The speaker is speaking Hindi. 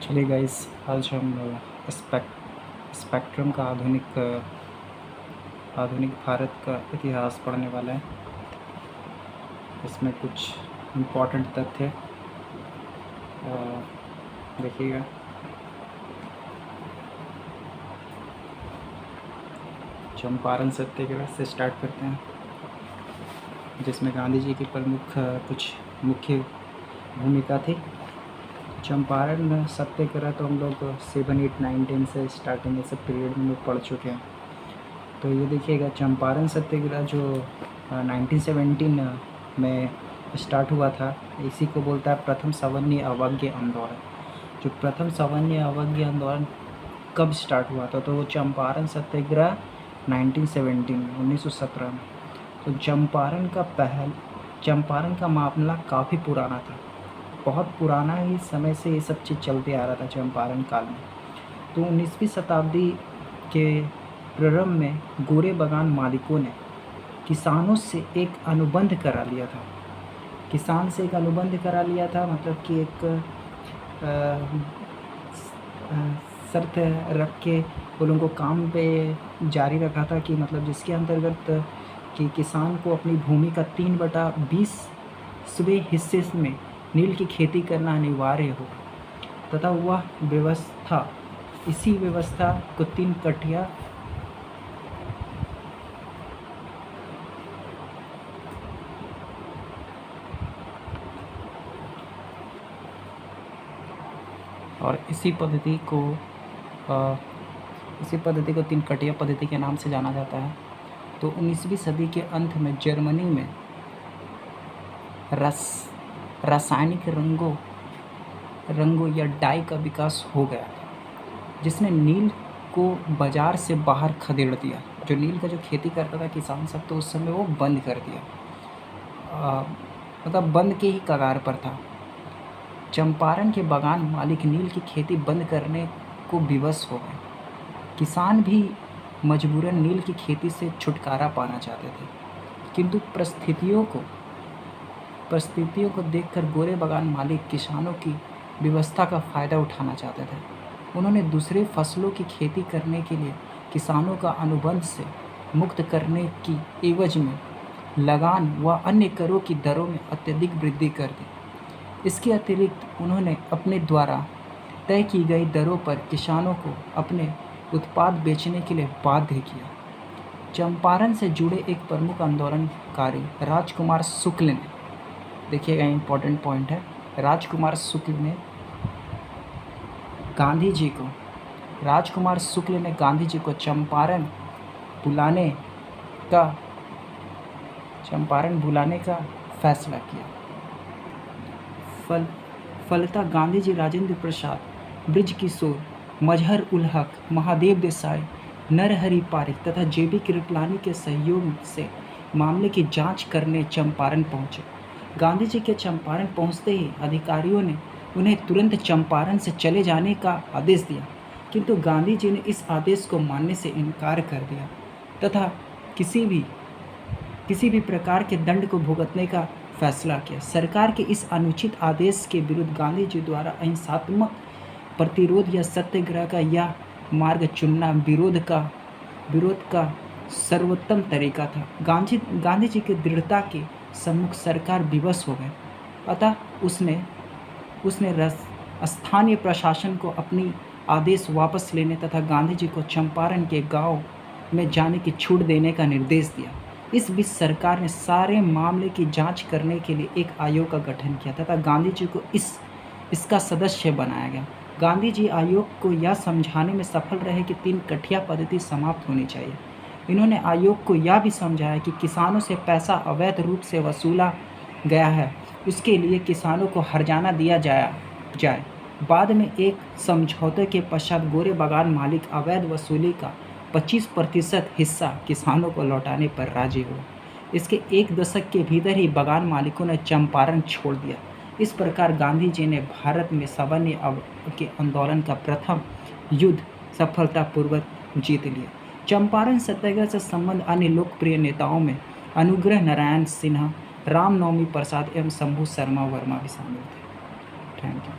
चलिए गाइस, आज हम स्पेक्ट्रम का आधुनिक भारत का इतिहास पढ़ने वाले हैं। इसमें कुछ इम्पोर्टेंट तथ्य देखिएगा। चंपारण सत्याग्रह से स्टार्ट करते हैं, जिसमें गांधी जी की प्रमुख कुछ मुख्य भूमिका थी। चंपारण सत्याग्रह तो हम लोग 7, 8, 9, 10 से स्टार्टिंग ये सब पीरियड में लोग पढ़ चुके हैं। तो ये देखिएगा, चंपारण सत्याग्रह जो 1917 में स्टार्ट हुआ था, इसी को बोलता है प्रथम सवर्णीय अवज्ञा आंदोलन। जो प्रथम सवर्णीय अवज्ञा आंदोलन कब स्टार्ट हुआ था, तो वो चंपारण सत्याग्रह 1917 में, 1917 में। तो चंपारण का मामला काफ़ी पुराना था, बहुत पुराना ही समय से ये सब चीज़ चलते आ रहा था चंपारण काल में। तो 19वीं शताब्दी के प्रारंभ में गोरे बागान मालिकों ने किसानों से एक अनुबंध करा लिया था। मतलब कि एक शर्त रख के वो लोगों को काम पे जारी रखा था कि मतलब जिसके अंतर्गत कि किसान को अपनी भूमि का 3/20वें हिस्से में नील की खेती करना अनिवार्य हो, तथा वह व्यवस्था, इसी व्यवस्था को 3 कठिया और इसी पद्धति को 3 कटिया पद्धति के नाम से जाना जाता है। तो 19वीं सदी के अंत में जर्मनी में रासायनिक रंगों या डाई का विकास हो गया था, जिसने नील को बाजार से बाहर खदेड़ दिया। जो नील का जो खेती करता था किसान सब, तो उस समय वो बंद कर दिया, मतलब बंद के ही कगार पर था। चंपारण के बागान मालिक नील की खेती बंद करने को विवश हो गए। किसान भी मजबूरन नील की खेती से छुटकारा पाना चाहते थे, किंतु परिस्थितियों को देखकर गोरे बागान मालिक किसानों की व्यवस्था का फ़ायदा उठाना चाहते थे। उन्होंने दूसरे फसलों की खेती करने के लिए किसानों का अनुबंध से मुक्त करने की एवज में लगान व अन्य करों की दरों में अत्यधिक वृद्धि कर दी। इसके अतिरिक्त उन्होंने अपने द्वारा तय की गई दरों पर किसानों को अपने उत्पाद बेचने के लिए बाध्य किया। चंपारण से जुड़े एक प्रमुख आंदोलनकारी राजकुमार शुक्ल ने, देखिएगा इम्पोर्टेंट पॉइंट है, राजकुमार शुक्ल ने गांधी जी को चंपारण बुलाने का फैसला किया। फलतः गांधी जी राजेंद्र प्रसाद, ब्रिज किशोर, मजहर उल हक, महादेव देसाई, नरहरि पारिक तथा जेबी कृपलानी के सहयोग से मामले की जांच करने चंपारण पहुंचे। गांधी जी के चंपारण पहुंचते ही अधिकारियों ने उन्हें तुरंत चंपारण से चले जाने का आदेश दिया, किंतु गांधी जी ने इस आदेश को मानने से इनकार कर दिया तथा किसी भी प्रकार के दंड को भुगतने का फैसला किया। सरकार के इस अनुचित आदेश के विरुद्ध गांधी जी द्वारा अहिंसात्मक प्रतिरोध या सत्याग्रह का यह मार्ग चुनना विरोध का सर्वोत्तम तरीका था। गांधी जी की दृढ़ता के सम्मुख सरकार विवश हो गई, अतः उसने स्थानीय प्रशासन को अपनी आदेश वापस लेने तथा गांधी जी को चंपारण के गांव में जाने की छूट देने का निर्देश दिया। इस बीच सरकार ने सारे मामले की जांच करने के लिए एक आयोग का गठन किया तथा गांधी जी को इसका सदस्य बनाया गया। गांधी जी आयोग को यह समझाने में सफल रहे कि 3 कठिया पद्धति समाप्त होनी चाहिए। इन्होंने आयोग को यह भी समझाया कि किसानों से पैसा अवैध रूप से वसूला गया है, उसके लिए किसानों को हर्जाना दिया जाए। बाद में एक समझौते के पश्चात गोरे बागान मालिक अवैध वसूली का 25% हिस्सा किसानों को लौटाने पर राजी हुए। इसके 1 दशक के भीतर ही बागान मालिकों ने चंपारण छोड़ दिया। इस प्रकार गांधी जी ने भारत में सवर्णीय के आंदोलन का प्रथम युद्ध सफलतापूर्वक जीत लिया। चंपारण सत्याग्रह से संबंध अन्य लोकप्रिय नेताओं में अनुग्रह नारायण सिन्हा, रामनवमी प्रसाद एवं शंभू शर्मा वर्मा भी शामिल थे। Thank you.